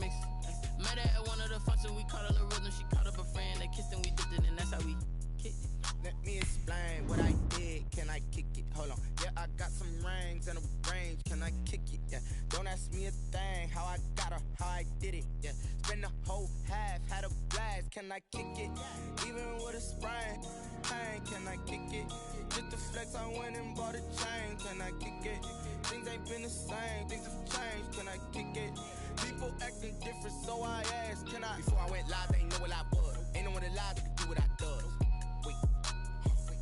mix. Met her at one of the functions, we caught a little rhythm. She caught up a friend, they kissed and we dipped it, and that's how we kicked it. Let me explain what I did. Can I kick it? Hold on. Yeah, I got some rings and a range. Can I kick it? Yeah. Don't ask me a thing. How I got her, how I did it. Yeah. Spend the whole half, had a blast. Can I kick it? Even with a sprain. Pain, can I kick it? Just the flex, I went and bought a chain. Can I kick it? Things ain't been the same. Things have changed. Can I kick it? People acting different, so I asked, can I? Before I went live, they ain't know what I was. Ain't no one alive that could do what I does. Wait.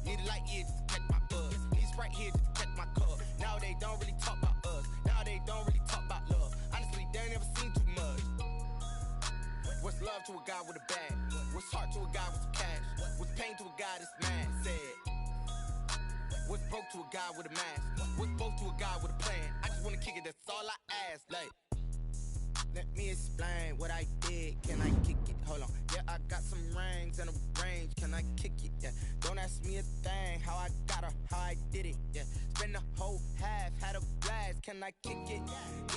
Need a light here just to catch my buzz. Need Sprite here just to catch my cup. Now they don't really talk about us. Now they don't really talk about love. Honestly, they ain't never seen too much. What's love to a guy with a bag? What's heart to a guy with some cash? What's pain to a guy that's mad? Said. What's broke to a guy with a mask? What's both to a guy with a plan? I just wanna kick it, that's all I ask. Like, let me explain what I did. Can I kick it? Hold on. Yeah, I got some rings and a range. Can I kick it? Yeah. Don't ask me a thing. How I got her, how I did it. Yeah. Spend the whole half, had a blast. Can I kick it?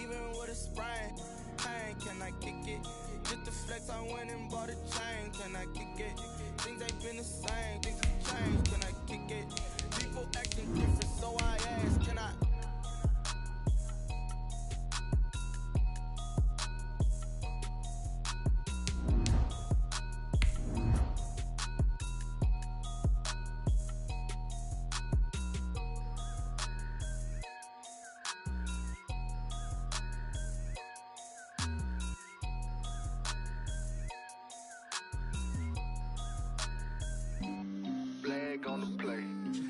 Even with a sprain. Pain, can I kick it? Just the flex, I went and bought a chain. Can I kick it? Things ain't been the same. Things have changed. Can I kick it? People acting different, so I ask, can I? Flag on the play.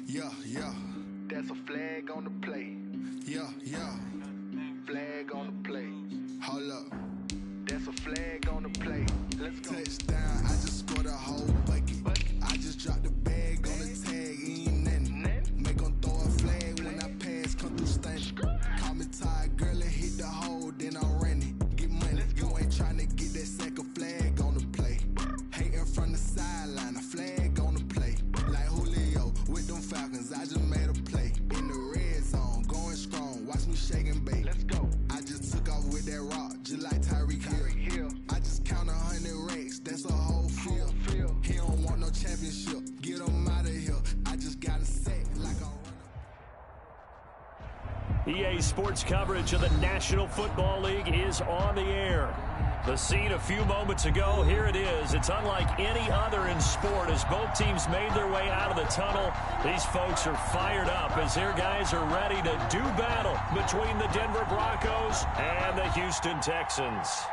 Yeah, yeah. That's a flag on the play. Yeah, yeah. Flag on the play. Hold up. That's a flag on the play. Let's go. Touchdown, I just scored a whole bucket. I just dropped the bag on the tag, ain't nothing. Make 'em throw a flag when I pass, come through stunning. Call me tired, girl, and hit the hole, then I'm running. Get money, you ain't tryna get that second flag on the play. Hating from the sideline, a flag on the play. Like Julio with them Falcons, I just made a play. In the red zone, going strong, watch me shake and bake. Let's go. I just took off with that rock, just like Tyreek Hill. I just count 100 racks, that's a whole field. He don't want no championship, get him out of here. I just got a sack like a runner. EA Sports coverage of the National Football League is on the air. The scene a few moments ago, here it is. It's unlike any other in sport as both teams made their way out of the tunnel. These folks are fired up as their guys are ready to do battle between the Denver Broncos and the Houston Texans.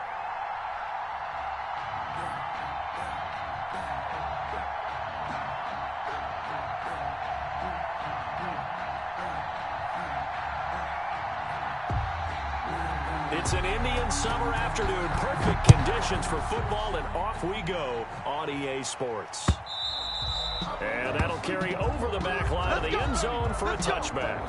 It's an Indian summer afternoon. Perfect conditions for football, and off we go on EA Sports. And that'll carry over the back line of the end zone for a touchback.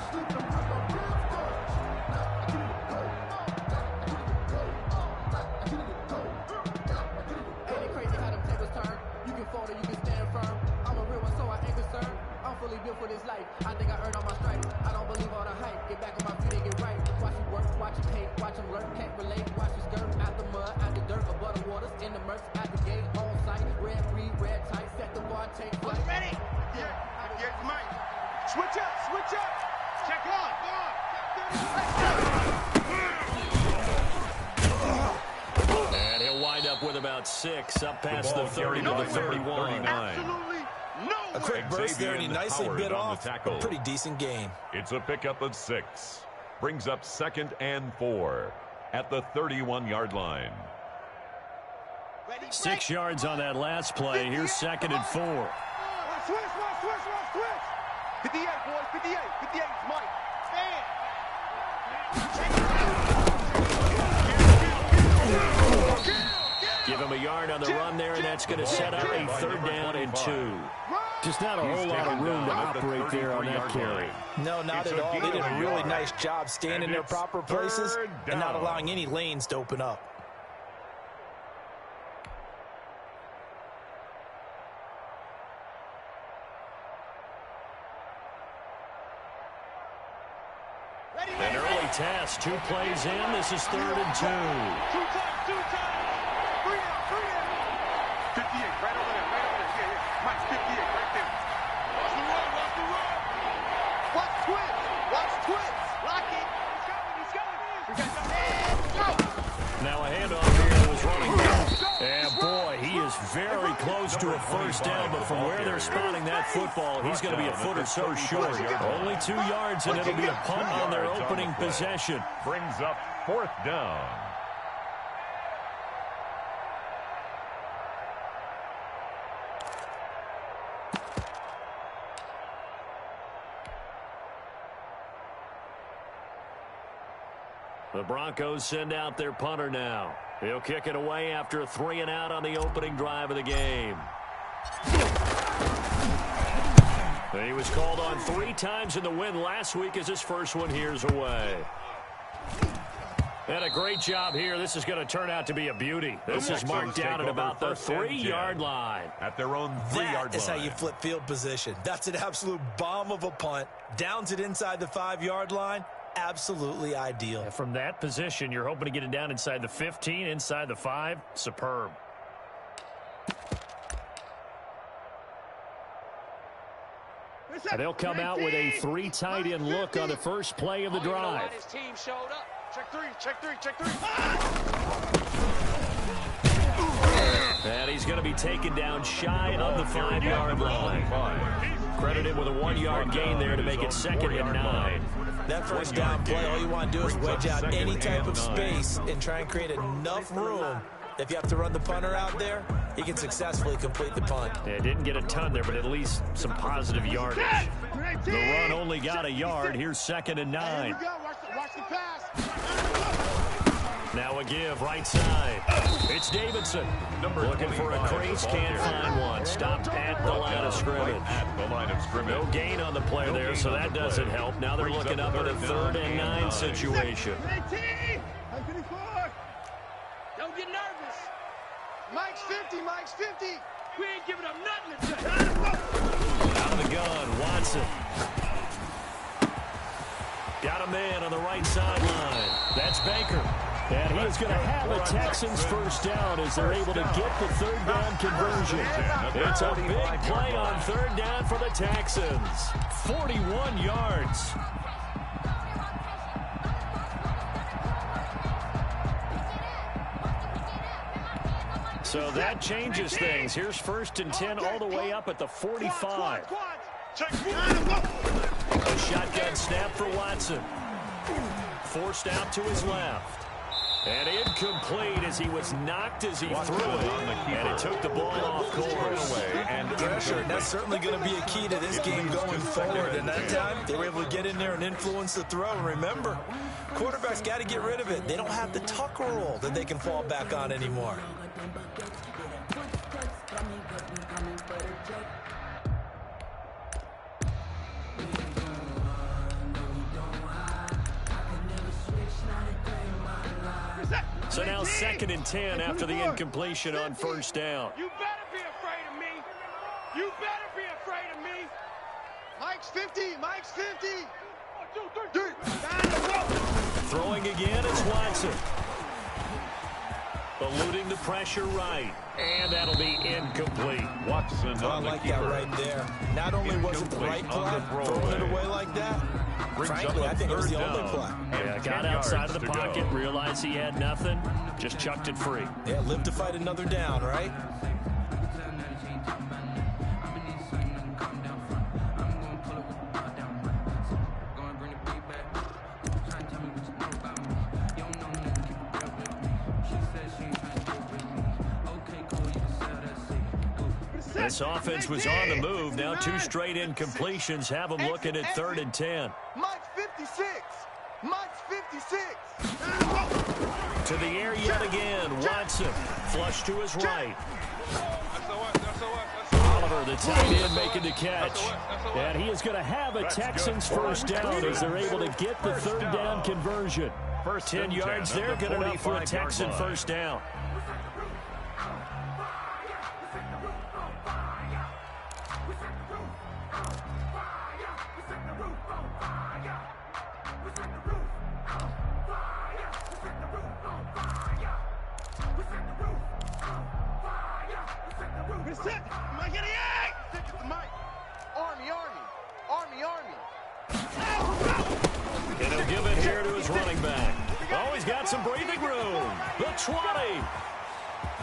Built for this life. I think I earned all my stripes. I don't believe all the hype. Get back on my feet and get right. Watch it work, watch it hate, watch them lurk, can't relate. Watch it skirt out the mud, out the dirt, above the waters, in the murks, at the gate, on site. Red free, red tight, set the bar, take flight. Ready? Yeah, Mike. Switch up. Check on. And he'll wind up with about 6 up past the 30 to the 31. Absolutely. A quick burst there, and he nicely bit off a pretty decent gain. It's a pickup of 6. Brings up 2nd and 4 at the 31-yard line. 6 yards on that last play. Here's 2nd and 4. Switch. 58, boys. 58. 58. Mike. Give him a yard on the run there, and that's going to set up a 3rd down and 2. Just not a whole lot of room to operate there on that carry. No, not at all. They did a really nice job staying in their proper places and not allowing any lanes to open up. An early test, 2 plays in. This is 3rd and 2. Two times. very close to a first down, but from where they're spotting that football, he's going to be a foot or so short. Only 2 yards, and it'll be a punt on their opening possession. Brings up 4th down. The Broncos send out their punter now. He'll kick it away after a 3-and-out on the opening drive of the game. He was called on 3 times in the win last week as his first one here's away. And a great job here. This is going to turn out to be a beauty. This is marked down at about the 3-yard line. At their own 3-yard line. That is how you flip field position. That's an absolute bomb of a punt. Downs it inside the 5-yard line. Absolutely ideal. From that position, you're hoping to get it down inside the 15, inside the 5. Superb. And they'll come out with a 3 tight end look on the first play of the drive. His team showed up. Check 3, check 3, check 3. And he's going to be taken down shy of the 5-yard line. Credited with a 1-yard gain there to make it 2nd and 9. That first down play, all you want to do is wedge out any type of space and try and create enough room. If you have to run the punter out there, he can successfully complete the punt. Yeah, didn't get a ton there, but at least some positive yardage. The run only got a yard. Here's 2nd and 9. Watch the pass. Now a give, right side. It's Davidson. Looking for a crease, can't find one. Stopped at the line of scrimmage. No gain on the play there, so that doesn't help. Now they're looking up at a 3rd and 9 situation. Don't get nervous. Mike's 50, Mike's 50. We ain't giving up nothing today. Out of the gun, Watson. Got a man on the right sideline. That's Baker. And he is going to have a Texans first down as they're able to get the 3rd down conversion. It's a big play on 3rd down for the Texans. 41 yards. So that changes things. Here's 1st and 10 all the way up at the 45. A shotgun snap for Watson. Forced out to his left. And incomplete as he was knocked as he threw it. And it took the ball off course. And pressure, that's certainly going to be a key to this game going forward. And that time, they were able to get in there and influence the throw. And remember, quarterbacks got to get rid of it. They don't have the tuck roll that they can fall back on anymore. So now 2nd and 10 after the incompletion on 1st down. You better be afraid of me. You better be afraid of me. Mike's 50, Mike's 50. 1, 2, 3. Throwing again, it's Watson. Eluding the pressure right. And that'll be incomplete. Watson I like that right there. Not only was it the right play, throwing it away like that, frankly, I think it was the only play. Yeah, got outside of the pocket, realized he had nothing, just chucked it free. Yeah, live to fight another down, right? This offense was on the move. Now 2 straight incompletions have them looking at 3rd and 10. Mike's 56. Mike's 56. To the air yet again. Watson flush to his right. Oliver, the tight end, making the catch. And he is going to have a Texans first down as they're able to get the 3rd down conversion. First 10 yards there, going to be for a Texan first down. And he'll give it here to his running back. Oh, he's got some breathing room. The 20.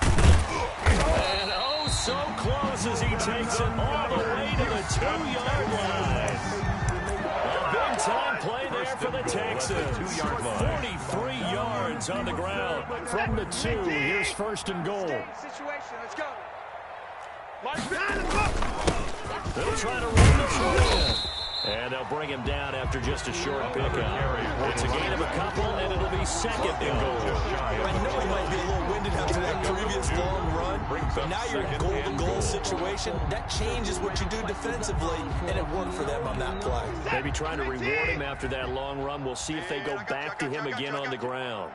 And oh, so close as he takes it all the way to the 2-yard line. A big-time play there for the Texans. 43 yards on the ground. From the 2, here's 1st and goal. Let's go. They'll try to run this one in. And they'll bring him down after just a short pickup. It's a gain of a couple, and it'll be 2nd and goal. I know he might be a little winded after that previous long run, but now you're in a goal-to-goal situation. That changes what you do defensively, and it worked for them on that play. Maybe trying to reward him after that long run. We'll see if they go back to him again on the ground.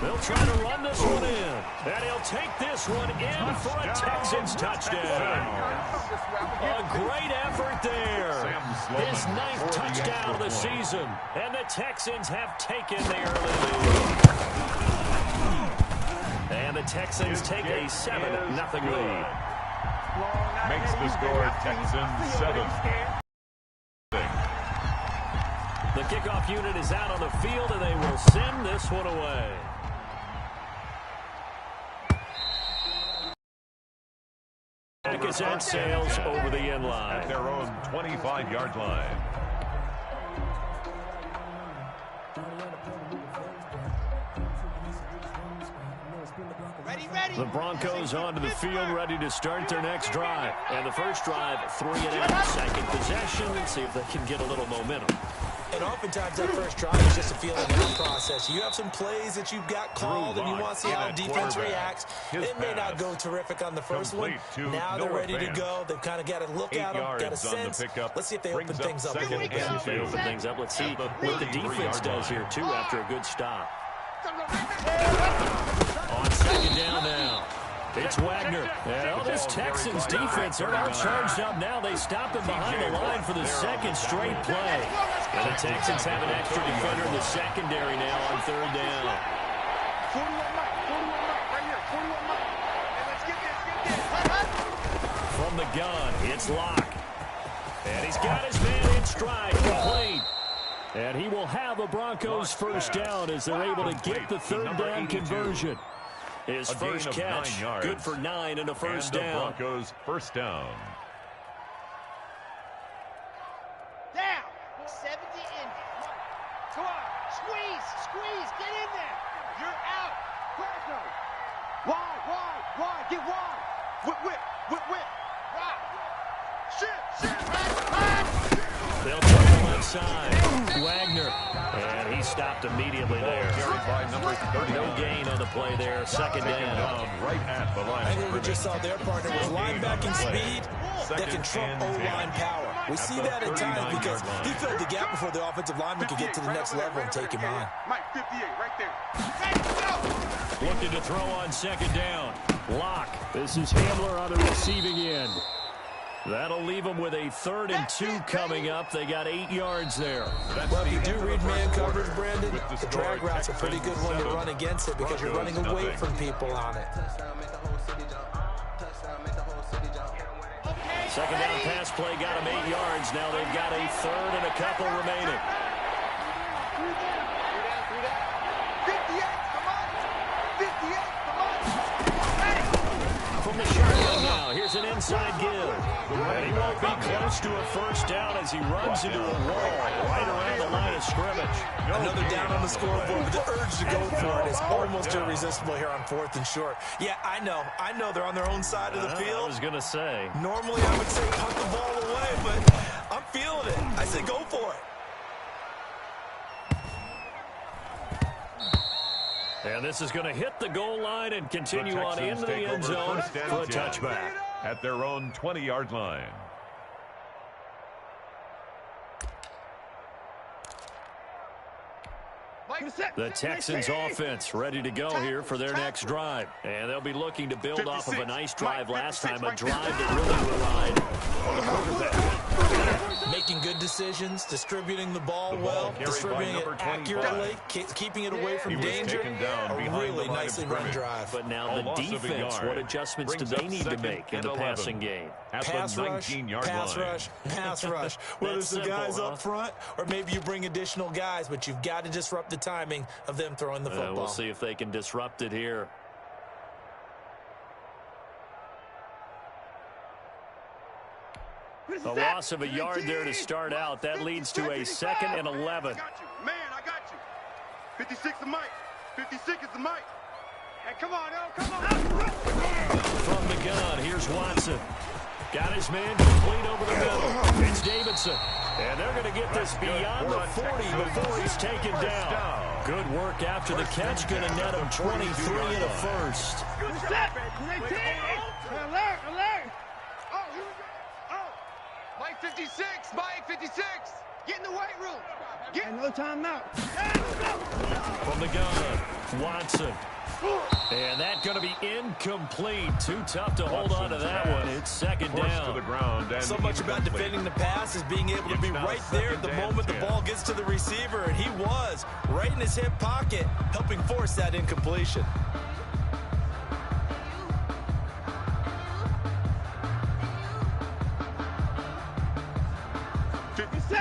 They'll try to run this one in, and he'll take this one in for a Texans touchdown. A great effort there. His 9th touchdown of the season, and the Texans have taken the early lead. And the Texans take a 7-0 lead. Makes the score Texans 7. The kickoff unit is out on the field, and they will send this one away. Back is at Sales over the end line. At their own 25-yard line. The Broncos onto the field, ready to start their next drive. And the first drive, 3 and out. Second possession, and see if they can get a little momentum. And oftentimes that first drive is just a feeling out process. You have some plays that you've got called, and you want to see how the defense reacts. It may not go terrific on the first one. Now they're ready to go. They've kind of got to look at them, got a sense. Let's see if they open things up a little bit. If they open things up, let's see what the defense does here, too, after a good stop. On 2nd down now. It's Wagner. And this Texans defense are all charged up now. They stop him behind the line for the 2nd straight play. And the Texans have an extra defender in the secondary now on 3rd down. 41 right here. 41 Hey, let's get this. From the gun, it's Locke. And he's got his man in stride, complete. And he will have the Broncos first down as they're able to get the 3rd down conversion. His first catch, good for 9 and a first down. The Broncos first down. Down. 70 in. Come on. Squeeze. Get in there. You're out. Wide. Get wide. Whip. Right. Shit. They'll turn the left side. Wagner. And he stopped immediately there. No gain on the play there. 2nd down. Right at the line. I think we just saw their partner with linebacking speed that can trump O-line power. We see that at times because he filled the gap before the offensive lineman could get to the next level and take him on. Mike, 58, right there. Looking to throw on 2nd down. Locke. This is Hamler on the receiving end. That'll leave them with a 3rd and 2 coming up. They got 8 yards there. Well, if you do read man coverage, Brandon, the drag route's a pretty good one to run against it because you're running away from people on it. 2nd down pass play got them 8 yards. Now they've got a 3rd and a couple remaining. 58, come on. From the shotgun now, here's an inside give. And he won't be close to a first down as he runs into a wall right around the line of scrimmage. Another down on the scoreboard, but the urge to go for it is almost irresistible here on 4th and short. Yeah, I know they're on their own side of the field. I was going to say. Normally I would say punt the ball away, but I'm feeling it. I say go for it. And this is going to hit the goal line and continue on into the end zone for a touchback. At their own 20-yard line. The Texans offense ready to go here for their next drive. And they'll be looking to build off of a nice drive last time, a drive that really relied on the quarterback. Making good decisions, distributing the ball well, distributing it accurately, keeping it away from danger. A really nicely run drive. But now the defense, what adjustments do they need to make in the passing game? Pass rush. Whether it's the guys up front or maybe you bring additional guys, but you've got to disrupt the timing of them throwing the football. We'll see if they can disrupt it here. A loss of a yard there to start out. That leads to a 2nd and 11. I got you. 56 is Mike. 56 is the Mike. Hey, come on, come on. From the gun, here's Watson. Got his man complete over the middle. It's Davidson. And they're going to get this beyond the 40 before he's taken down. Good work after the catch. Going to net him 23 and a first. Good step. Alert, alert. Oh, Mike 56, Mike 56. Get in the weight room. No time out. From the gun, Watson. And that's going to be incomplete. Too tough to hold on to that one. It's 2nd down. To the ground and so much about defending the pass is being able to be right there at the moment the ball gets to the receiver. And he was right in his hip pocket, helping force that incompletion.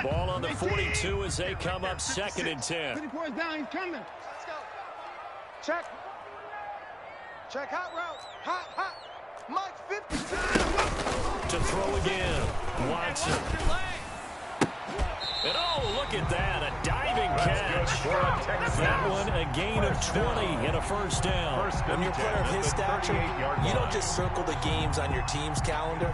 Ball on the 42 as they come up 2nd and 10. 20 points down, he's coming. Let's go. Check. Check, hot route. Hot. Mike 50. To throw again. Watson. And oh, look at that. A diving catch. That one a gain of 20 and a first down. When you're a player of his stature, you don't just circle the games on your team's calendar.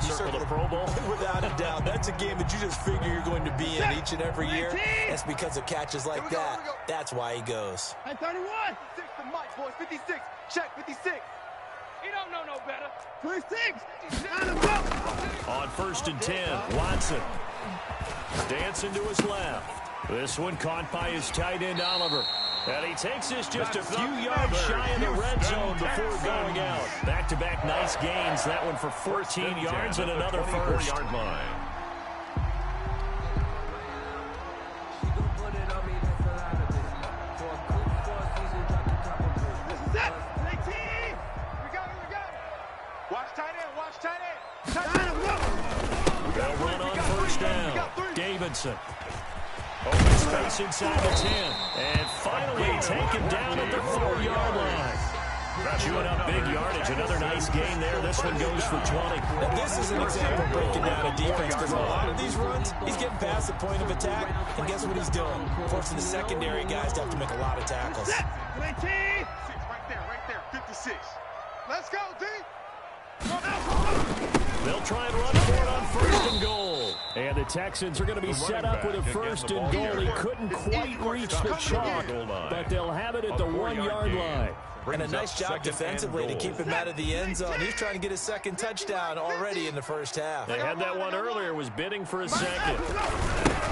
You circle the Pro Bowl. Without a doubt. That's a game that you just figure you're going to be in each and every year. That's because of catches like that. That's why he goes. Hey, 31. 56 to Mike, boys. 56. Check, 56. He don't know no better. 26. On 1st and 10, Watson. Dancing to his left. This one caught by his tight end, Oliver. And he takes this just a few yards shy of the red zone before going out. Back-to-back nice gains. That one for 14 yards and another first. Yard line. Watch tight end. They'll run on 1st down. Davidson. Open space inside the 10. And finally taken down at the 4-yard line. Chewing up big yardage. Another nice gain there. This one goes for 20. Now, this is an example of breaking down a defense because a lot of these runs, he's getting past the point of attack. And guess what he's doing? Forcing the secondary guys to have to make a lot of tackles. Right there. 56. Let's go, D. They'll try and run for it on 1st and goal. And the Texans are going to be set up with a 1st and goal. He couldn't quite reach the chalk, but they'll have it at the 1-yard line. And a nice job defensively to keep him out of the end zone. He's trying to get his 2nd touchdown already in the first half. They had that one earlier, was bidding for a 2nd.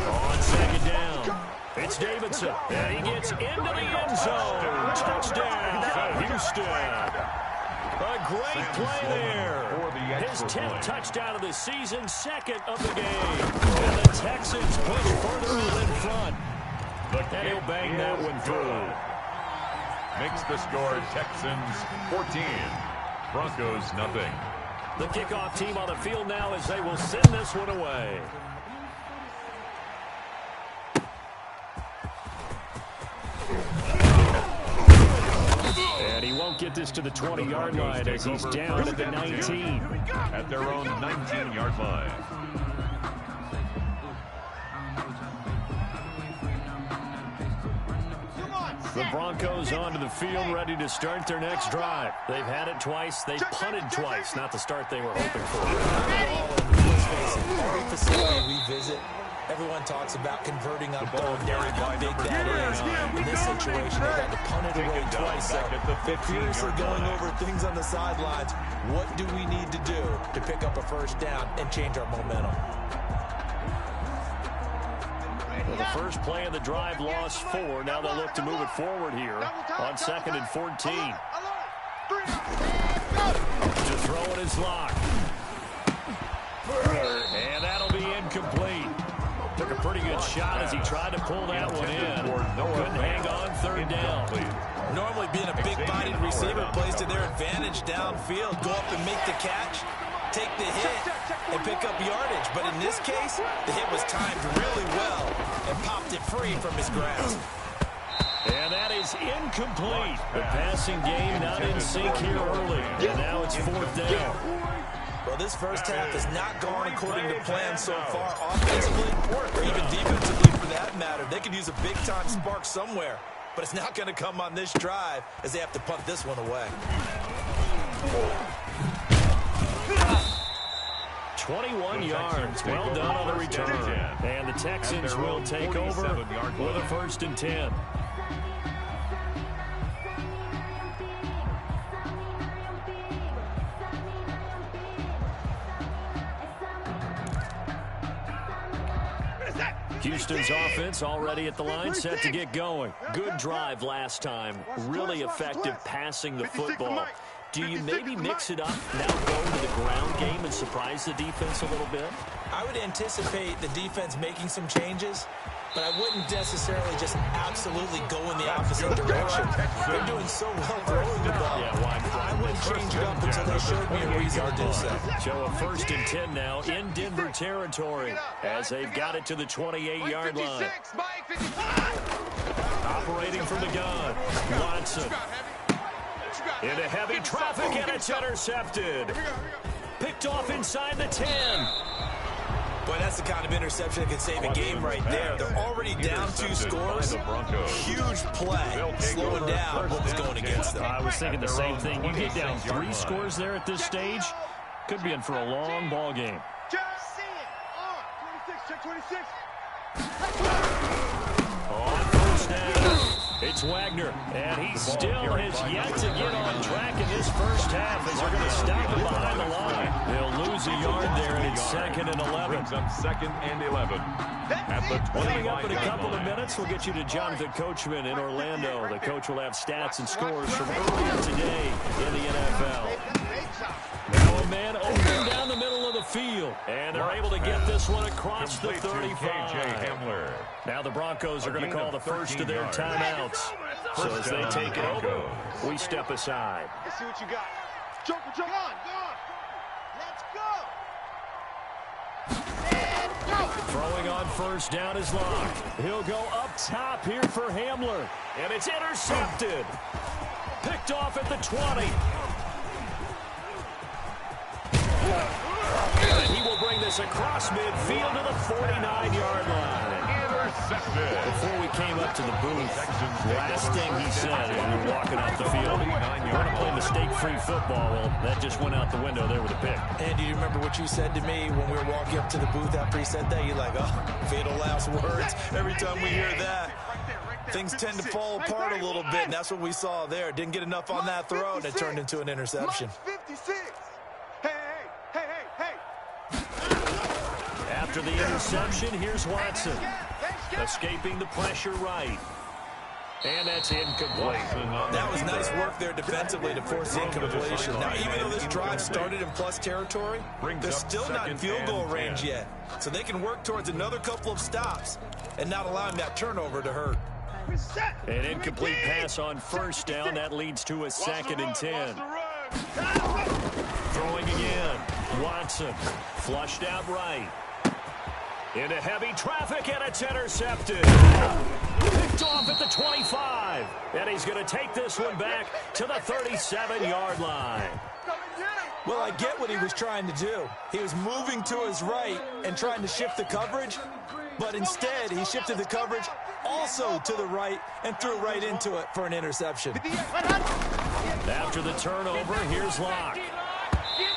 On 2nd down, it's Davidson. And he gets into the end zone. Touchdown, Houston. A great play there. His 10th touchdown of the season, 2nd of the game. And the Texans push further in front. And he'll bang that one through. Makes the score Texans 14, Broncos nothing. The kickoff team on the field now as they will send this one away. And he won't get this to the 20-yard line as he's down at the 19. At their own 19-yard line. The Broncos onto the field, ready to start their next drive. They've had it twice. They've punted twice. Not the start they were hoping for. Let's face it, every facility we visit, everyone talks about converting on third down, how big that is. In this situation, they had to punt it away twice. So they're furiously going over things on the sidelines. What do we need to do to pick up a 1st down and change our momentum? Well, the first play of the drive lost 4. Now they'll look to move it forward here on 2nd and 14. To throw it is locked. And that'll be incomplete. Took a pretty good shot as he tried to pull that one in. Couldn't hang on 3rd down. Normally being a big-bodied receiver plays to their advantage downfield. Go up and make the catch, take the hit, and pick up yardage. But in this case, the hit was timed really well and popped it free from his grasp. And that is incomplete. The passing game not in sync here early. And now it's 4th down. Well, this first half has not gone according to plan so far, offensively or even defensively for that matter. They could use a big-time spark somewhere, but it's not going to come on this drive as they have to punt this one away. 21 yards. Well done on the return. And the Texans will take over with a 1st and 10. Houston's offense already at the line, set to get going. Good drive last time. Really effective passing the football. Do you maybe mix it up, now go to the ground game and surprise the defense a little bit? I would anticipate the defense making some changes, but I wouldn't necessarily just absolutely go in the opposite direction. They're doing so well throwing the ball. I wouldn't change it up until they showed me a reason to do so. So a 1st and 10 now in Denver territory as they've got it to the 28-yard line. Operating from the gun, Watson. Into heavy traffic, and it's intercepted. Picked off inside the 10. Boy, that's the kind of interception that could save a game right there. They're already down 2 scores. Huge play, slowing down what was going against them. I was thinking the same thing. You get down 3 scores there at this stage, could be in for a long ball game. Check 26. On 1st down, it's Wagner, and he still has yet to get on track in this first half as they're going to stop him behind the line. They'll lose a yard there, and it's 2nd and 11. Brings up 2nd and 11 at the 25. Coming up in a couple of minutes, we'll get you to Jonathan Coachman in Orlando. The coach will have stats and scores from earlier today in the NFL. Now a man open down the middle of the field, and they're able to get this one across the 35. Now the Broncos are going to call the first of their timeouts. So as they take it over, we step aside. Let's see what you got. Joker, go on. Let's go. Throwing on 1st down is locked. He'll go up top here for Hamler, and it's intercepted. Picked off at the 20. And he will bring this across midfield to the 49-yard line. Before we came up to the booth, last thing he said as we were walking off the field, we're going to play mistake-free football. Well, that just went out the window there with a pick. And do you remember what you said to me when we were walking up to the booth after he said that? You're like, oh, fatal last words. Every time we hear that, things tend to fall apart a little bit, and that's what we saw there. Didn't get enough on that throw, and it turned into an interception. 56. Hey. After the interception, here's Watson. Escaping the pressure right. And that's incomplete. That was nice work there defensively to force the incompletion. Now, even though this drive started in plus territory, they're still not in field goal range yet. So they can work towards another couple of stops and not allowing that turnover to hurt. An incomplete pass on 1st down. That leads to a 2nd and 10. Throwing again. Watson. Flushed out right. Into heavy traffic, and it's intercepted. Picked off at the 25. And he's going to take this one back to the 37-yard line. Well, I get what he was trying to do. He was moving to his right and trying to shift the coverage, but instead he shifted the coverage also to the right and threw right into it for an interception. After the turnover, here's Locke.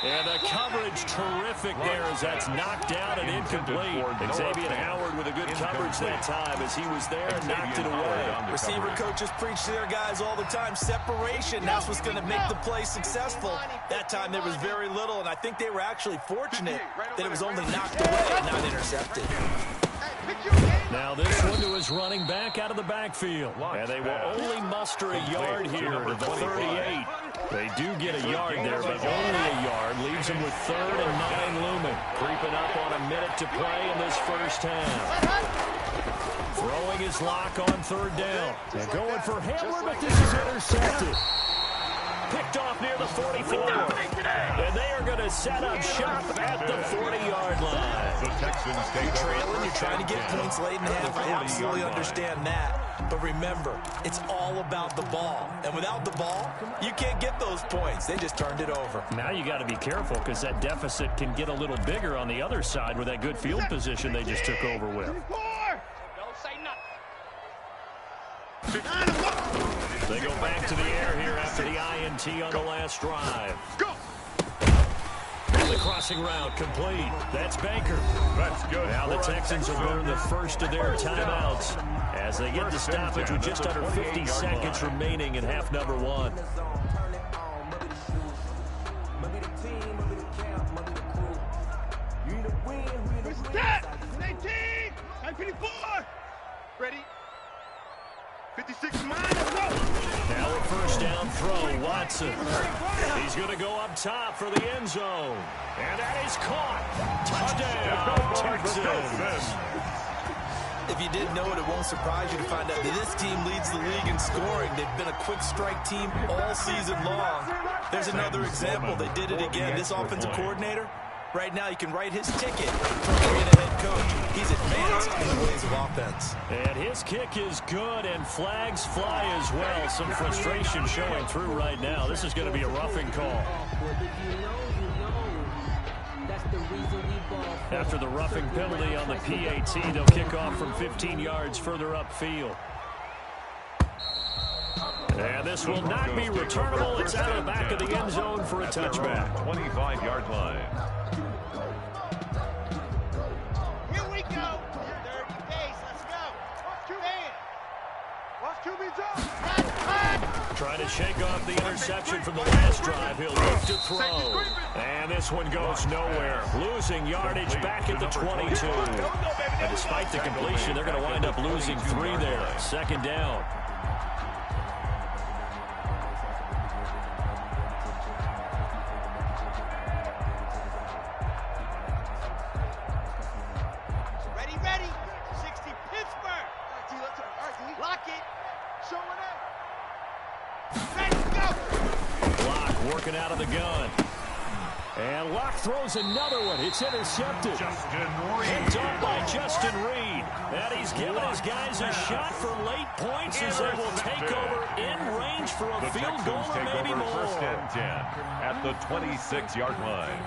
And the coverage terrific there as that's knocked down and incomplete. Xavier Howard with a good coverage that time as he was there and knocked it away. Receiver coaches preach to their guys all the time. Separation, that's what's going to make the play successful. That time there was very little, and I think they were actually fortunate that it was only knocked away and not intercepted. Now this one to his running back out of the backfield. And they will only muster a yard here to the 38. They do get a yard there, but only a yard. Leaves them with 3rd and 9 looming. Creeping up on a minute to play in this first half. Throwing his lock on 3rd down. And going for Hamler, but this is intercepted. Picked off near the 44. And they are going to set up shop at the 40-yard line. The Texans take You're over trailing, you're trying to get points late in the half. I absolutely understand that. But remember, it's all about the ball. And without the ball, you can't get those points. They just turned it over. Now you got to be careful because that deficit can get a little bigger on the other side with that good field position they just took over with. Don't say nothing. They go back to the air here after the INT on the last drive. Go. The crossing route complete. That's Baker. That's good. Now the Texans will burn the first of their timeouts as they get the stoppage with just under 50 seconds remaining in half number 1. Ready? 56 miles. Now a first down throw, Watson. He's going to go up top for the end zone. And that is caught. Touchdown, Texans. If you didn't know it, it won't surprise you to find out that this team leads the league in scoring. They've been a quick strike team all season long. There's another example. They did it again. This offensive coordinator, right now you can write his ticket for being a head coach. He's advanced in the ways of offense. And his kick is good, and flags fly as well. Some frustration showing through right now. This is going to be a roughing call. After the roughing penalty on the PAT, they'll kick off from 15 yards further upfield. And this will not be returnable. It's out of the back of the end zone for a touchback. 25-yard line. Here we go. 30 pace. Let's go. Watch QB's up. Trying to shake off the interception from the last drive. He'll look to throw. And this one goes nowhere. Losing yardage back at the 22. And despite the completion, they're going to wind up losing 3 there. Second down. Ready. 60 Pittsburgh. Lock it. Show it up. Let's go. Locke working out of the gun. And Locke throws another one. It's intercepted. Picked up by Justin Reed. And he's giving his guys a shot for late points as they will take over in range for a field goal or maybe more. First and 10 at the 26-yard line.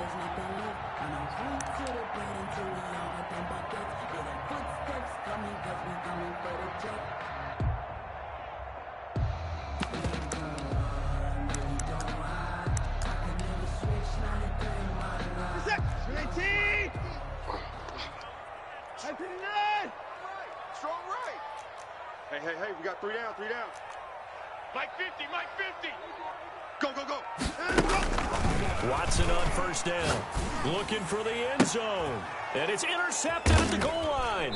Strong right. Hey, we got 3 down. Mike 50. Go. Watson on first down. Looking for the end zone. And it's intercepted at the goal line.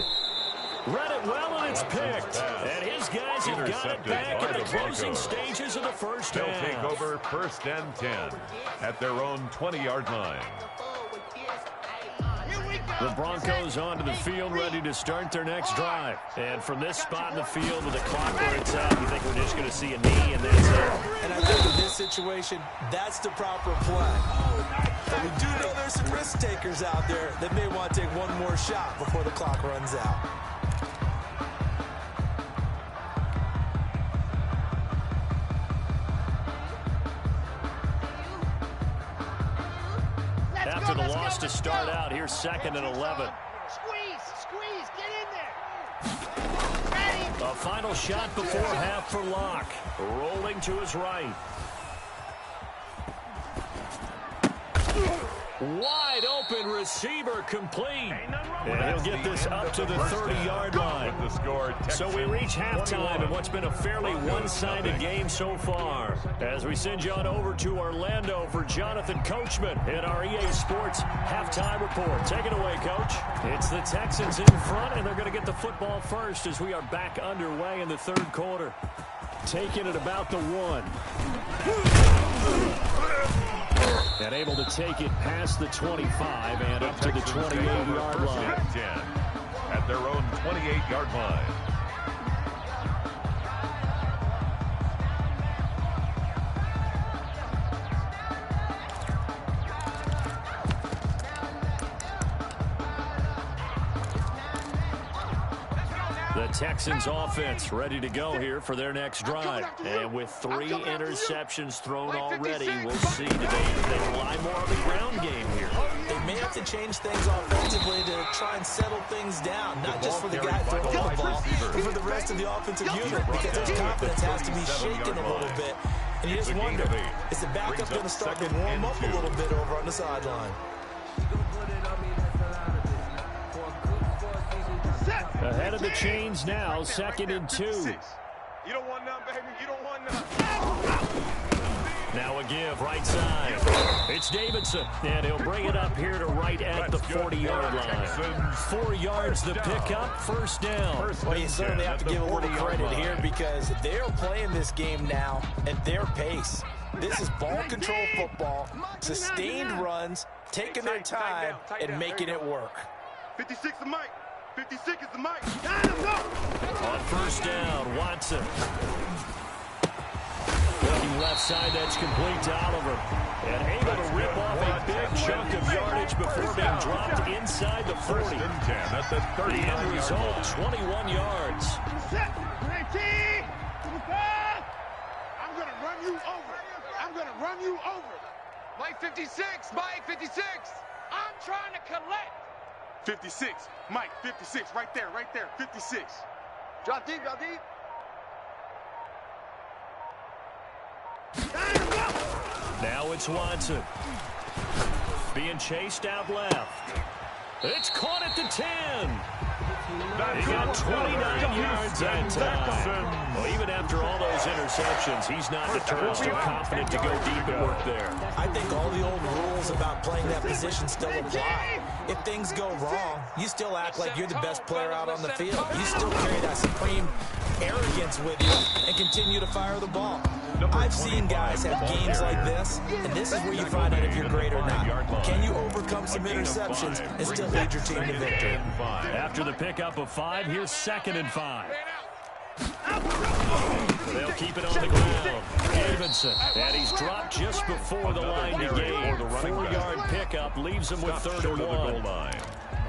Read it well, and it's picked. And his guys have got it back at the closing stages of the first half. They'll take over first and 10 at their own 20-yard line. The Broncos onto the field, ready to start their next drive. And from this spot in the field with the clock where it's at, you think we're just going to see a knee, and that's it. And I think in this situation, that's the proper play. But we do know there's some risk takers out there that may want to take one more shot before the clock runs out. After the loss to start out, here's 2nd and 11. Squeeze, get in there. Ready. A final shot before half for Locke. Rolling to his right. Wide open receiver complete. And he'll get this up to the 30-yard line. So we reach halftime in what's been a fairly one-sided game so far. As we send you on over to Orlando for Jonathan Coachman in our EA Sports halftime report. Take it away, Coach. It's the Texans in front, and they're going to get the football first as we are back underway in the third quarter. Taking it about the 1. And able to take it past the 25 and up to the 28-yard line. At their own 28-yard line. The Texans offense ready to go here for their next drive. And with 3 interceptions thrown already, we'll see today if they rely more on the ground game here. They may have to change things offensively to try and settle things down, not just for the guy throwing the ball, but for the rest of the offensive unit, because their confidence has to be shaken a little bit. And you just wonder, is the backup going to start to warm up a little bit over on the sideline? Ahead of the chains now, 2nd and 2. You don't want none, baby. You don't want none. Now a give, right side. It's Davidson, and he'll bring it up here to right at the 40-yard line. 4 yards the pickup, first down. Well, you certainly have to give a little credit here because they're playing this game now at their pace. This is ball control football, sustained runs, taking their time, and making it work. 56 the mic. 56 is the mic. On first down, Watson. Looking left side, that's complete to Oliver. And able to rip off a big chunk of yardage before being dropped inside the 40. The end result, 21 yards. I'm going to run you over. I'm going to run you over. Mike 56. Mike 56. I'm trying to collect. 56. Mike 56. Right there. 56. Drop deep. Now it's Watson. Being chased out left. It's caught at the 10. He got 29 yards that time. Well, even after all those interceptions, he's not deterred, still confident to go deep and work there. I think all the old rules about playing that position still apply. If things go wrong, you still act like you're the best player out on the field. You still carry that supreme arrogance with you and continue to fire the ball. I've seen guys have games like this, and this is where you find out if you're great or not. Can you overcome some interceptions and still lead your team to victory? After the pickup of 5, here's 2nd and 5. They'll keep it on the ground. Davidson, and he's dropped just before the line to gain. 4-yard pickup leaves him with 3rd and 1.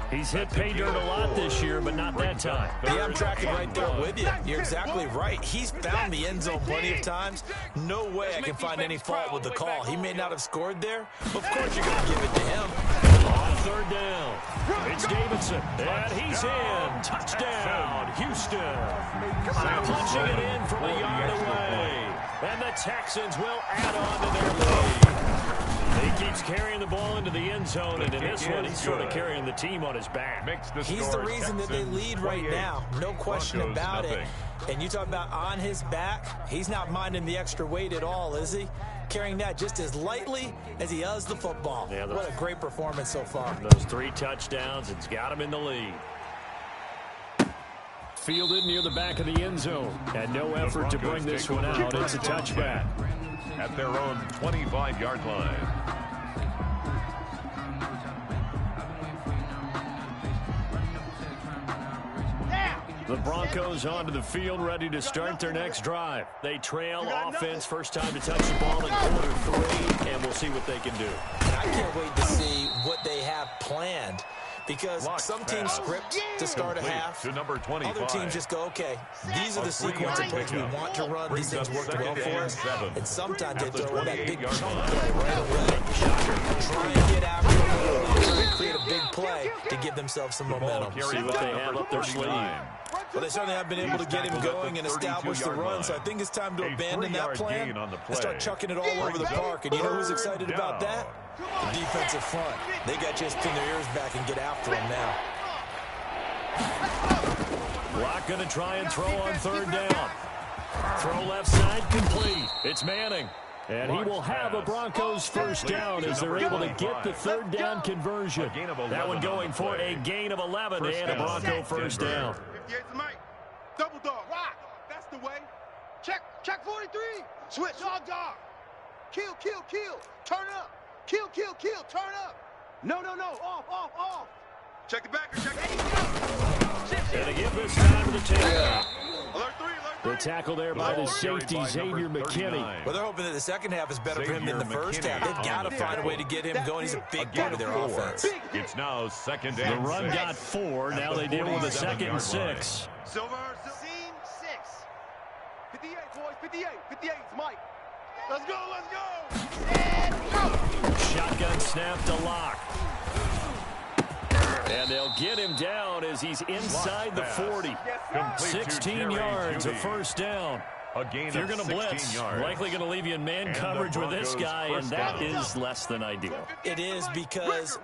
He's hit pay dirt a lot this year, but not that time. Yeah, I'm tracking right there with you. You're exactly right. He's found the end zone plenty of times. No way I can find any fault with the call. He may not have scored there, but of course you're going to give it to him. On 3rd down, it's Davidson, and he's in. Touchdown, Houston. Punching it in from a yard away. And the Texans will add on to their lead. He keeps carrying the ball into the end zone, and in this one, he's sort of carrying the team on his back. He's the reason that they lead right now. No question about it. And you talk about on his back, he's not minding the extra weight at all, is he? Carrying that just as lightly as he does the football. Yeah, what a great performance so far. Those 3 touchdowns, it's got him in the lead. Fielded near the back of the end zone. And no effort to bring this one out. It's a touchback. At their own 25-yard line. The Broncos onto the field, ready to start their next drive. They trail offense, first time to touch the ball in quarter 3, and we'll see what they can do. I can't wait to see what they have planned. Because some teams script to start a half. Other teams just go, okay, these are the sequence of plays we want to run. These things worked well for us. And sometimes they throw in that big chunk play right away. Try and get after them. Try and create a big play to give themselves some momentum. See what they have up their sleeve. Well, they certainly have been able to get him going and establish the run, so I think it's time to abandon that plan and start chucking it all over the park. And you know who's excited about that? The defensive front. They got just pin their ears back and get after him now. Locke going to try and throw on 3rd down. Throw left side complete. It's Manning. And he will have a Broncos first down as they're able to get the 3rd down conversion. That one going for a gain of 11 and a Bronco first down. 58's the mic. Double dog. Rock. That's the way. Check 43. Switch. Dog. Kill. Turn up. Kill. Turn up. No. Off. Check the backer. And to give this time to the 10. Alert 3. The tackle there by the safety, Xavier McKinney. Well, they're hoping that the second half is better for him than the first half. They've got to find a way to get him going. He's a big part of their offense. It's now second The and run 6. got 4. Now they deal with a second and 6. Silver, scene 6. 58, boys, 58. 58, Mike. Let's go, let's go. And go. Shotgun snap to Locke. And they'll get him down as he's inside the 40. 16 yards, a first down. If you're going to blitz, likely going to leave you in man coverage with this guy, and that is less than ideal. It is, because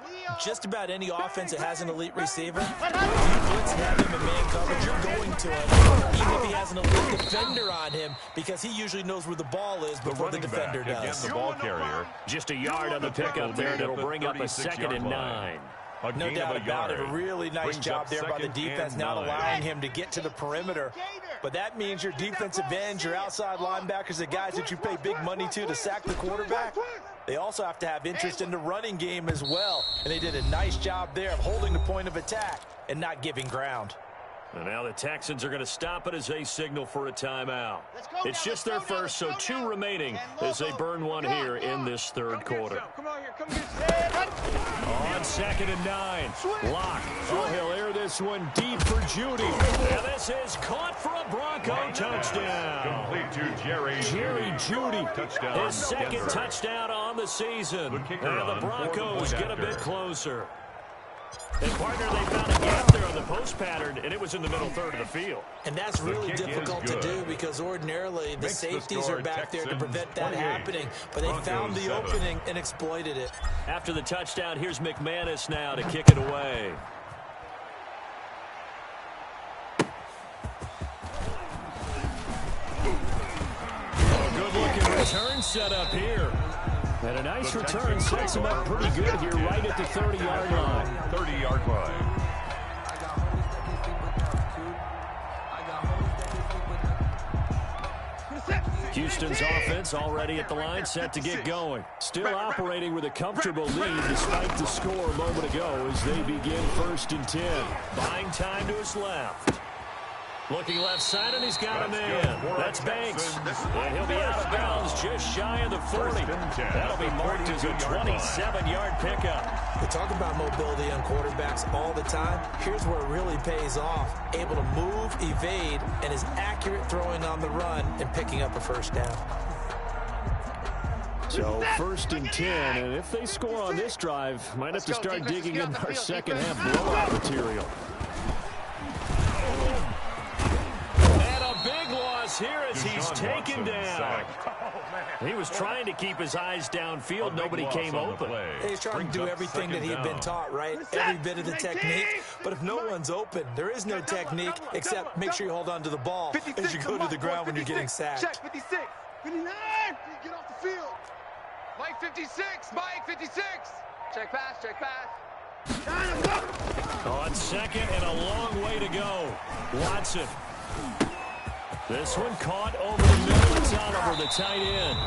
just about any offense that has an elite receiver, if you blitz and have him in man coverage, you're going to him, even if he has an elite defender on him, because he usually knows where the ball is before the defender does. The ball carrier. Just a yard on the pickup there, and it'll bring up a 2nd and 9. No doubt about it. A really nice job there by the defense, not allowing him to get to the perimeter. But that means your defensive ends, your outside linebackers, the guys that you pay big money to sack the quarterback, they also have to have interest in the running game as well. And they did a nice job there of holding the point of attack and not giving ground. And now the Texans are going to stop it as they signal for a timeout. It's just their first, so 2 remaining as they burn one here in this third quarter. On 2nd and 9, Locke. Oh, he'll air this one deep for Judy. And this is caught for a Bronco touchdown. Complete to Jerry Judy. Touchdown. His second touchdown on the season. And the Broncos get a bit closer. And, partner, they found a gap there on the post pattern, and it was in the middle third of the field. And that's really difficult to do, because ordinarily the safeties are back there to prevent that happening. But they found the opening and exploited it. After the touchdown, here's McManus now to kick it away. Good-looking return set up here. And a nice return sets him up pretty good here right at the 30-yard line. 30-yard line. Houston's offense already at the line, set to get going. Still operating with a comfortable lead despite the score a moment ago as they begin 1st and 10. Buying time to his left. Looking left side, and he's got a man. That's Banks. And he'll be out of bounds just shy of the 40. That'll be marked as a 27-yard pickup. We talk about mobility on quarterbacks all the time. Here's where it really pays off. Able to move, evade, and is accurate throwing on the run and picking up a first down. So 1st and 10, and if they score on this drive, might have to start digging in our second half blowout material. Here as he's taken down. He was trying to keep his eyes downfield. Nobody came open. He's trying to do everything that he had been taught, right? Every bit of the technique. But if no one's open, there is no technique except make sure you hold on to the ball as you go to the ground when you're getting sacked. Check 56. 59. Get off the field. Mike 56. Mike 56. Check pass. Check pass. On 2nd and a long way to go. Watson. This one caught over the middle. It's Oliver, the tight end.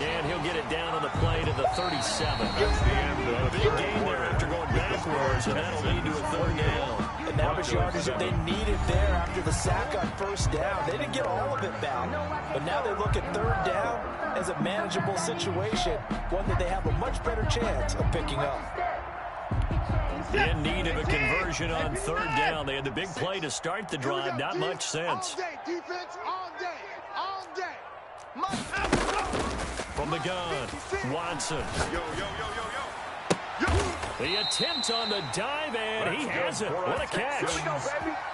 And he'll get it down on the play to the 37. That's the end of the big game there after going backwards, and that'll lead to a 3rd down. And that was yardage that they needed there after the sack on 1st down. They didn't get all of it back. But now they look at 3rd down as a manageable situation, one that they have a much better chance of picking up. In need of a conversion on 3rd down. They had the big play to start the drive. Not much sense. All day, defense, all day, all day. From the gun, Watson. The attempt on the dive, and he has it. What a catch.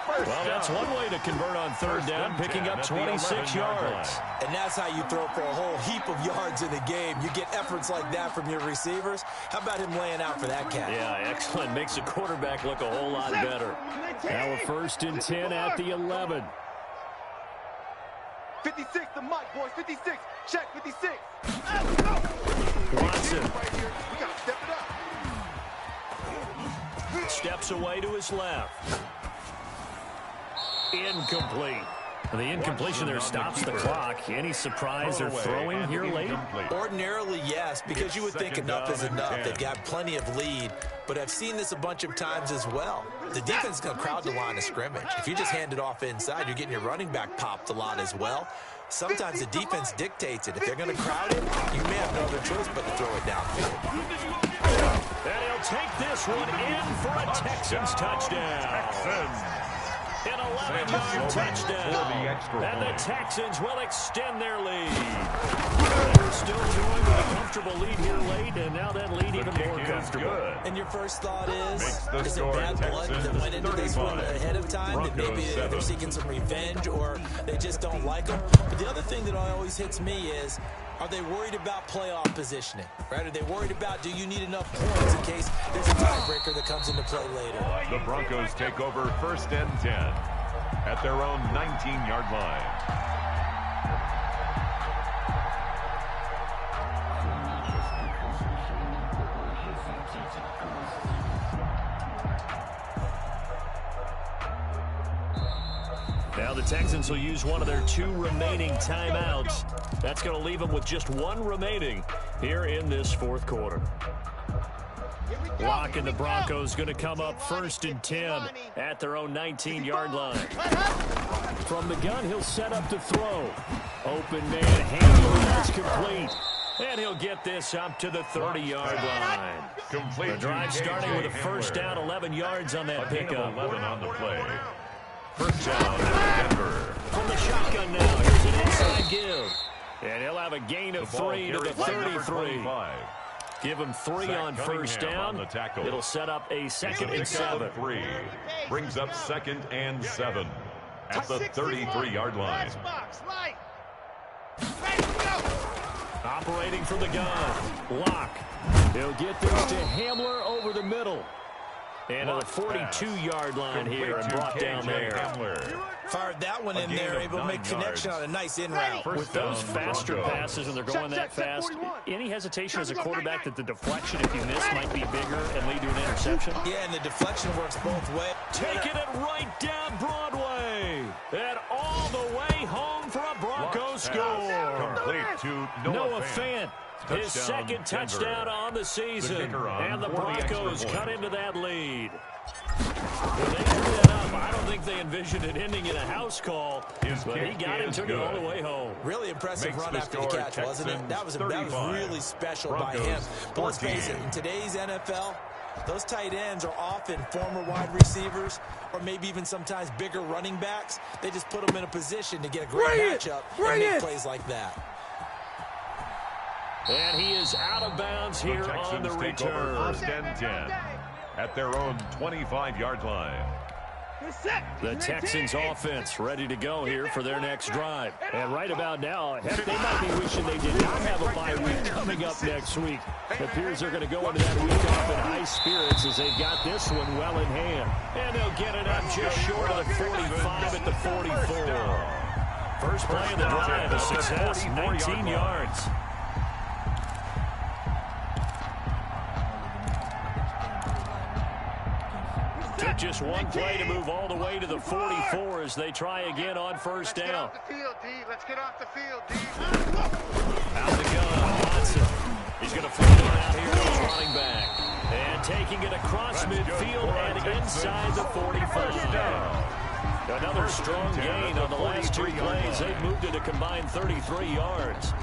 Well, that's one way to convert on 3rd down, picking up 26 yards. And that's how you throw for a whole heap of yards in the game. You get efforts like that from your receivers. How about him laying out for that catch? Yeah, excellent. Makes the quarterback look a whole lot better. Now a 1st and 10 at the 11. 56, the mic, boys. 56. Check 56. Watson. We got to step it up. Steps away to his left. Incomplete. The incompletion there stops the clock. Any surprise they're throwing here late? Ordinarily, yes, because you would think enough is enough. They've got plenty of lead, but I've seen this a bunch of times as well. The defense is going to crowd the line of scrimmage. If you just hand it off inside, you're getting your running back popped a lot as well. Sometimes the defense dictates it. If they're going to crowd it, you may have no other choice but to throw it downfield. And he'll take this one in for a Texans touchdown. An 11-yard touchdown. And the Texans will extend their lead. They're still joined with a comfortable lead here late, and now that lead even more comfortable. And your first thought is it bad blood that went into this one ahead of time? That maybe they're seeking some revenge or they just don't like them? But the other thing that always hits me is, are they worried about playoff positioning? Right? Are they worried about, do you need enough points in case there's a tiebreaker that comes into play later? The Broncos take over 1st and 10 at their own 19-yard line. Now the Texans will use one of their 2 remaining timeouts. That's going to leave them with just 1 remaining here in this 4th quarter. Locke and the Broncos going to come up 1st and 10 at their own 19-yard line. From the gun, he'll set up to throw. Open man, handle, that's complete. And he'll get this up to the 30-yard line. The drive starting with a first down, 11 yards on that pickup. 11 on the play. First down, Denver. From the shotgun now, here's an inside give. And he'll have a gain of 3 to the 33. Give him 3 on first down. It'll set up a 2nd and 7. 3. Brings up 2nd and 7 at the 33-yard line. Operating from the gun. Locke. He'll get this to Hamler over the middle. And to the 42-yard line here and brought down there. Fired that one in there, able to make connection on a nice in route. With those faster passes and they're going that fast, any hesitation as a quarterback that the deflection, if you miss, might be bigger and lead to an interception? Yeah, and the deflection works both ways. Taking it right down Broadway. And all the way home for a Broncos score. Complete to Noah Fant. His 2nd touchdown on the season. And the Broncos cut into that lead. When they drew that up, I don't think they envisioned it ending in a house call, but he got it, took it all the way home. Really impressive run after the catch, wasn't it? That was really special by him. But let's face it, in today's NFL, those tight ends are often former wide receivers or maybe even sometimes bigger running backs. They just put them in a position to get a great matchup and make plays like that. And he is out of bounds here on the return. 1st and 10 at their own 25-yard line. The Texans offense ready to go here for their next drive. And right about now, heck, they might be wishing they did not have a bye week coming up next week. It appears they're going to go into that week off in high spirits as they've got this one well in hand. And they'll get it up just short of the 45 at the 44. First play of the drive, a success, 19 yards. Took just one play to move all the way to the 44 as they try again on first down. Let's get off the field, D. Out the gun, Watson. He's going to fly it out here to his running back. And taking it across midfield and inside the 45. Another strong gain on the last 2 plays. They've moved it a combined 33 yards.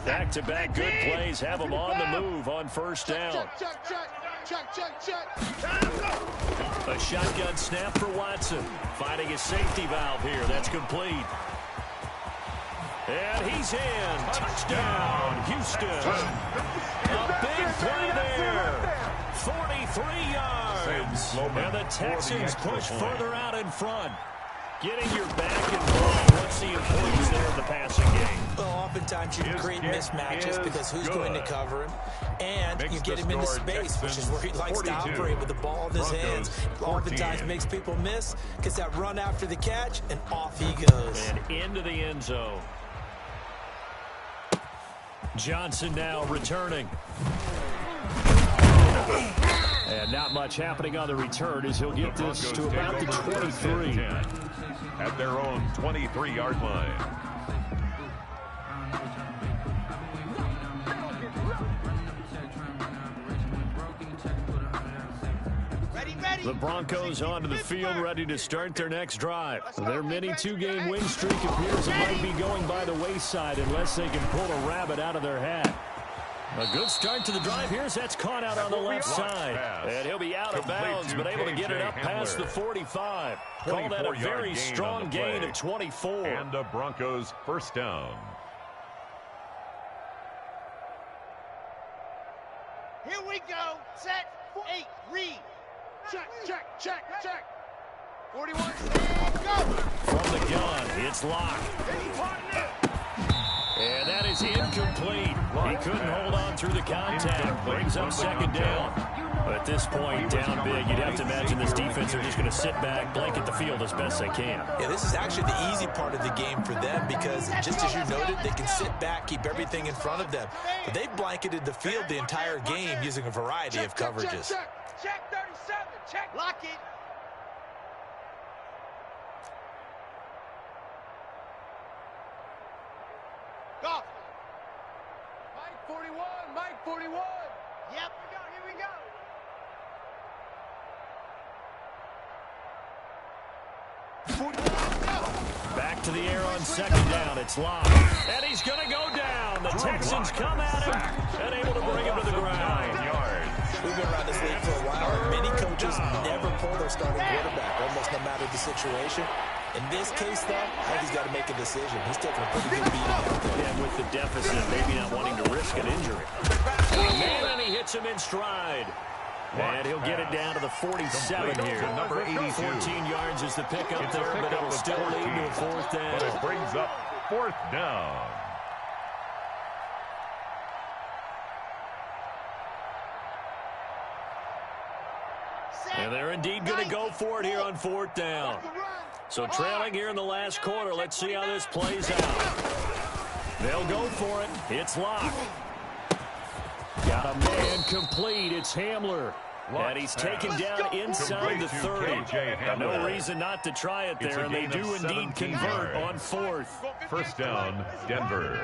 Back-to-back good plays have them on the move on first down. A shotgun snap for Watson. Finding his safety valve here. That's complete. And he's in. Touchdown, Houston. A big play there. 43 yards. And the Texans push further out in front. Getting your back involved. What's the importance there in the passing game? Well, oftentimes you can create mismatches because who's going to cover him? And you get him into space, which is where he likes to operate with the ball in his hands. Oftentimes makes people miss, gets that run after the catch, and off he goes. And into the end zone. Johnson now returning. And not much happening on the return as he'll get this to about the 23. At their own 23-yard line. The Broncos onto the field, ready to start their next drive. Their mini two-game win streak appears it might be going by the wayside unless they can pull a rabbit out of their hat. A good start to the drive. Here's that's caught out on the left side. And he'll be out of bounds, but able to get it up past the 45. Call that a very strong gain of 24. And the Broncos first down. Here we go. Set. 8. Read. Check, check, check, check. 41. And go. From the gun, it's locked. And that is incomplete. He couldn't hold on through the contact. Brings up second down. But at this point, down big, you'd have to imagine this defense are just going to sit back, blanket the field as best they can. Yeah, this is actually the easy part of the game for them because, just as you noted, they can sit back, keep everything in front of them. But they've blanketed the field the entire game using a variety of coverages. Check 37. Check. Lock it. Go. Mike 41. Mike 41. Yep. Here we go. Back to the air on second down. It's locked. And he's going to go down. The Texans come at him and able to bring him to the ground. We've been around this league for a while, and many coaches never pull their starting quarterback, almost no matter the situation. In this case, though, I think he's got to make a decision. He's taking a pretty good beating out there. And with the deficit, maybe not wanting to risk an injury. And he hits him in stride. And he'll get it down to the 47 here. Number 82. 14 yards is the pickup there, but it'll still lead to a fourth down. But it brings up fourth down. And they're indeed going to go for it here on fourth down. So trailing here in the last quarter. Let's see how this plays out. They'll go for it. It's locked. Got a man complete. It's Hamler. And he's taken down inside the 30. No reason not to try it there, and they do indeed convert on fourth. First down, Denver.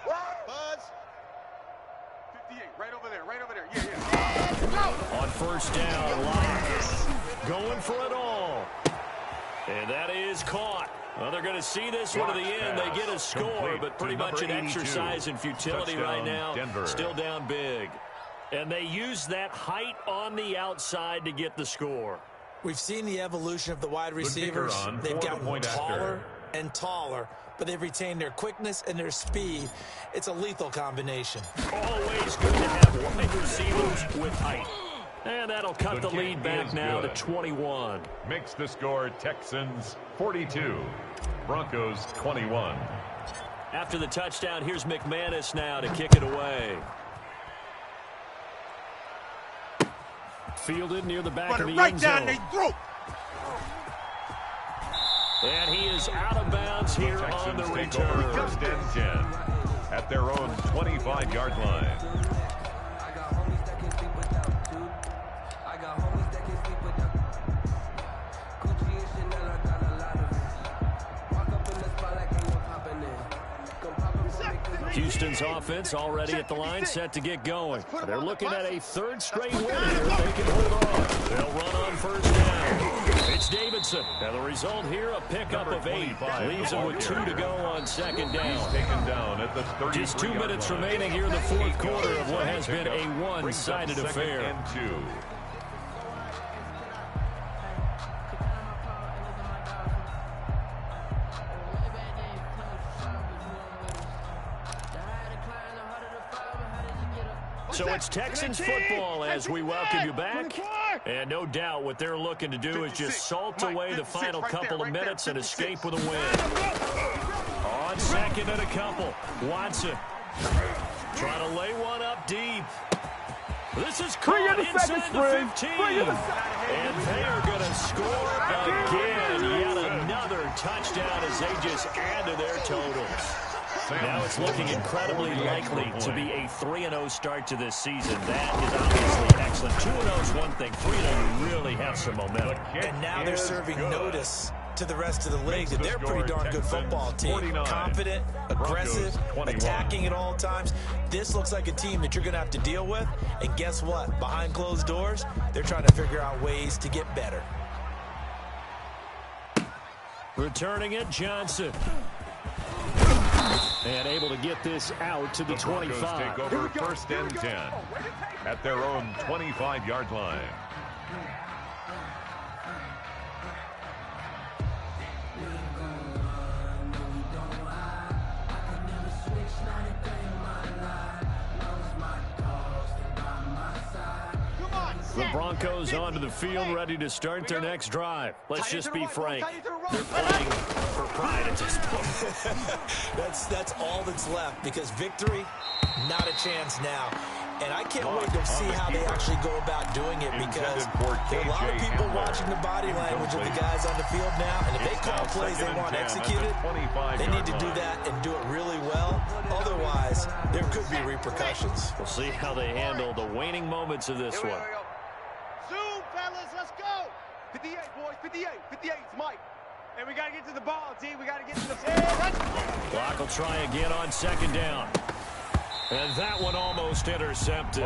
Buzz. 58. Right over there. Right over there. Yeah. On first down, Locke going for it all. And that is caught. Well, they're going to see this one to the end. They get a score, but pretty much an exercise in futility right now. Still down big. And they use that height on the outside to get the score. We've seen the evolution of the wide receivers. They've gotten taller and taller, but they've retained their quickness and their speed. It's a lethal combination. Always good to have wide receivers with height. And that'll cut the lead back now to 21. Makes the score Texans 42, Broncos 21. After the touchdown, here's McManus now to kick it away. Fielded near the back of the end zone. And he is out of bounds here on the return. First and 10 at their own 25-yard line. Houston's offense already at the line, set to get going. They're looking at a third straight win here if they can hold on. They'll run on first down. It's Davidson. And the result here, a pickup of 8. Leaves them with 2 to go on second down. Taken down at the 33-yard Just 2 minutes line. remaining here in the fourth quarter of what has been a one-sided affair. And 2. So it's Texans football as we welcome you back. And no doubt what they're looking to do is just salt away the final couple of minutes and escape with a win. On second and a couple, Watson trying to lay one up deep. This is caught inside the 15. And they are going to score again. Yet another touchdown as they just add to their totals. Now it's looking incredibly likely to be a 3-0 start to this season. That is obviously excellent. 2-0 is one thing. 3-0, you really have some momentum. And now they're serving notice to the rest of the league that they're a pretty darn good football team. Confident, aggressive, attacking at all times. This looks like a team that you're going to have to deal with. And guess what? Behind closed doors, they're trying to figure out ways to get better. Returning it, Johnson. And able to get this out to the 25. Broncos take over first and 10 at their own 25-yard line. The Broncos onto the field, ready to start their next drive. Let's just be frank. They're playing for pride at this point. That's all that's left, because victory, not a chance now. And I can't wait to see how they actually go about doing it, because there are a lot of people watching the body language of the guys on the field now. And if they call plays they want executed, they need to do that and do it really well. Otherwise, there could be repercussions. We'll see how they handle the waning moments of this one. Zoom, fellas, let's go. 58, boys, 58. 58's Mike. And we got to get to the ball, T. We got to get to the Clock will try again on second down. And that one almost intercepted.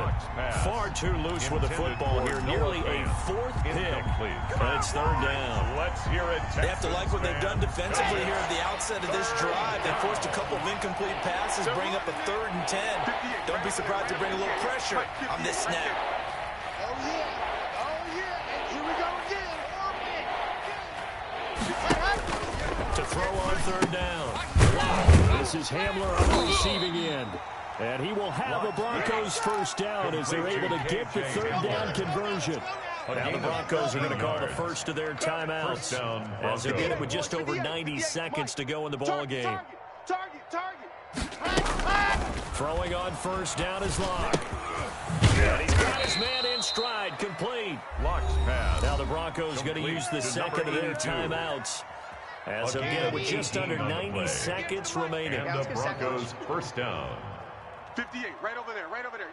Far too loose with the football here. Nearly a fourth pick. And it's third down. Let's hear it. They have to like what they've done defensively here at the outset of this drive. They forced a couple of incomplete passes, bring up a 3rd and 10. Don't be surprised to bring a little pressure on this snap. Oh, yeah. Oh, yeah. And here we go again. To throw on third down. Wow. This is Hamler on the receiving end. And he will have the Broncos first down as they're able to get the third down conversion. Now the Broncos are going to call the first of their timeouts as they get it with just over 90 seconds to go in the ball game. Throwing on first down is Locke. And he's got his man in stride, complete. Locke's pass. Now the Broncos going to use the second of their timeouts as they'll get it with just under 90 seconds remaining. And the Broncos first down. 58, right over there, right over there.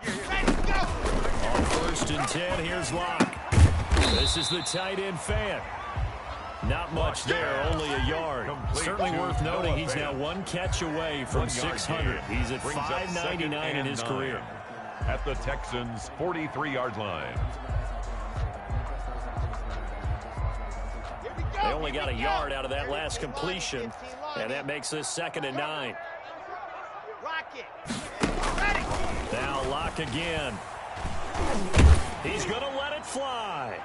On first and 10, here's Locke. This is the tight end fan. Not much there, only a yard. Certainly worth noting he's now one catch away from 600. He's at 599 in his career. At the Texans' 43-yard line. They only got a yard out of that last completion, and that makes this 2nd and 9. Now Locke again. He's going to let it fly.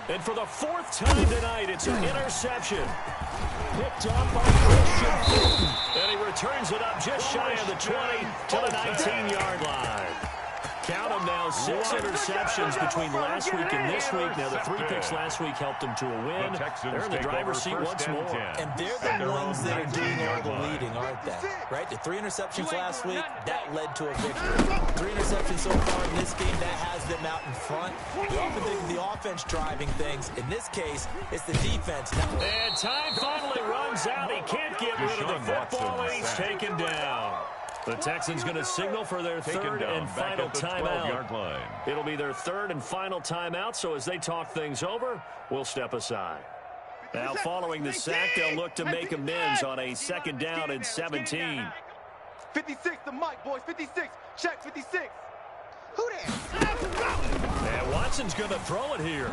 And for the 4th time tonight, it's an interception. Picked off by Christian. And he returns it up just shy of the 20 to the 19-yard line. Count them now, 6 interceptions between last week and this week. Now, the 3 picks last week helped them to a win. They're in the driver's seat once more. And they're the ones that are doing all the leading, aren't they? Right? The 3 interceptions last week, that led to a victory. 3 interceptions so far in this game, that has them out in front. We often think of the offense driving things. In this case, it's the defense. And time finally runs out. He can't get rid of the football, and he's taken down. The Texans going to signal for their third and final timeout. It'll be their third and final timeout, so as they talk things over, we'll step aside. Now, following the sack, they'll look to make amends on a 2nd down and 17. 56 to Mike, boys. 56. Check 56. Who there? And Watson's going to throw it here.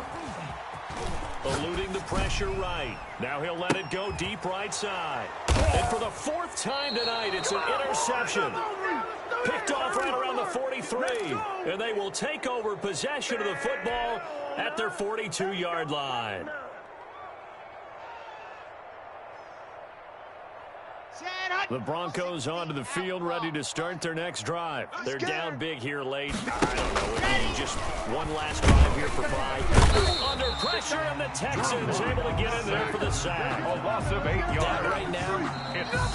Eluding the pressure right. Now he'll let it go deep right side. And for the 4th time tonight, it's an interception. Picked off right around the 43. And they will take over possession of the football at their 42-yard line. The Broncos onto the field, ready to start their next drive. They're down big here late. I don't know, just one last drive here for pride. Under pressure, and the Texans able to get in there for the sack. A loss of 8 yards. That right now,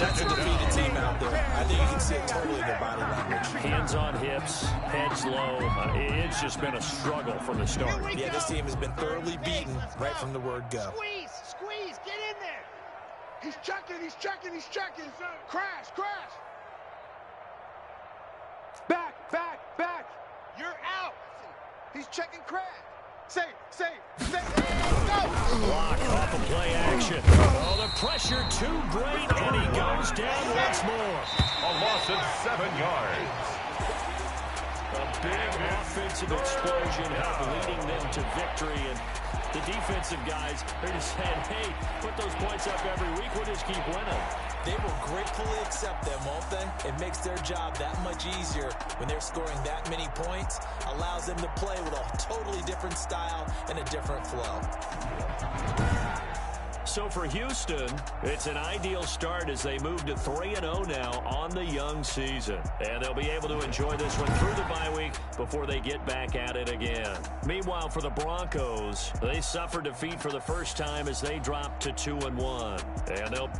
that's a defeated team out there. I think you can see it totally in their body language. Hands on hips, heads low. It's just been a struggle from the start. Yeah, this team has been thoroughly beaten right from the word go. Squeeze, get in there. He's checking. Crash. Back. You're out. He's checking crash. Safe. Go. Block off of play action. Oh, the pressure too great, and he goes down once more. A loss of 7 yards. A big offensive explosion leading them to victory, and the defensive guys are just saying, hey, put those points up every week, we'll just keep winning. They will gratefully accept them, won't they? It makes their job that much easier when they're scoring that many points, allows them to play with a totally different style and a different flow. So for Houston, it's an ideal start as they move to 3-0 now on the young season. And they'll be able to enjoy this one through the bye week before they get back at it again. Meanwhile, for the Broncos, they suffered defeat for the first time as they dropped to 2-1. And they'll